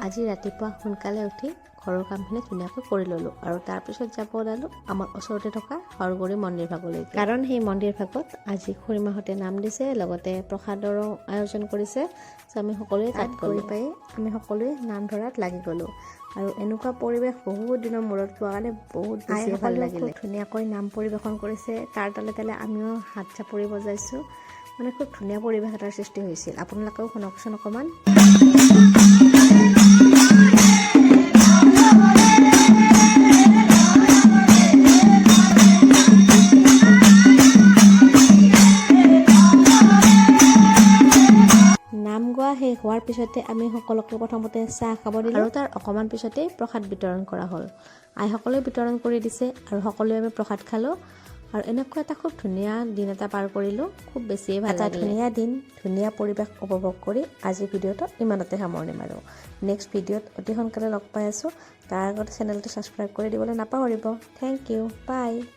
আজি ৰাতিপুৱা সোনকালে উঠি ঘৰৰ কামখিনি ধুনীয়াকৈ কৰি ল'লোঁ আৰু তাৰপিছত যাব ওলালোঁ আমাৰ ওচৰতে থকা হৰগুৰি মন্দিৰ ভাগলৈ। কাৰণ সেই মন্দিৰ ভাগত আজি খুৰীমাহঁতে নাম দিছে, লগতে প্ৰসাদৰো আয়োজন কৰিছে। আমি সকলোৱে তাত গৈ পাই আমি সকলোৱে নাম ধৰাত লাগি গ'লোঁ আৰু এনেকুৱা পৰিৱেশ বহুত দিনৰ মূৰত পোৱা কাৰণে বহুত বেছি ভাল লাগিলে। ধুনীয়াকৈ নাম পৰিৱেশন কৰিছে, তাৰ তালে তালে আমিও হাত চাপৰি বজাইছোঁ। মানে খুব ধুনীয়া পৰিৱেশ এটাৰ সৃষ্টি হৈছিল। আপোনালোকেও শুনকচোন অকণমান। নাম গোৱা শেষ হোৱাৰ পিছতে আমি সকলোকে প্ৰথমতে চাহ খাব দিলোঁ আৰু তাৰ অকণমান পিছতেই প্ৰসাদ বিতৰণ কৰা হ'ল। আইসকলে বিতৰণ কৰি দিছে আৰু সকলোৱে আমি প্ৰসাদ খালোঁ আৰু এনেকুৱা এটা খুব ধুনীয়া দিন এটা পাৰ কৰিলোঁ। খুব বেছিয়ে ভাল লাগিলে। ধুনীয়া দিন, ধুনীয়া পৰিৱেশ উপভোগ কৰি আজিৰ ভিডিঅ'টো ইমানতে সামৰণি মাৰোঁ। নেক্সট ভিডিঅ'ত অতি সোনকালে লগ পাই আছোঁ। তাৰ আগতে চেনেলটো ছাবস্ক্ৰাইব কৰি দিবলৈ নাপাহৰিব। থেংক ইউ, বাই।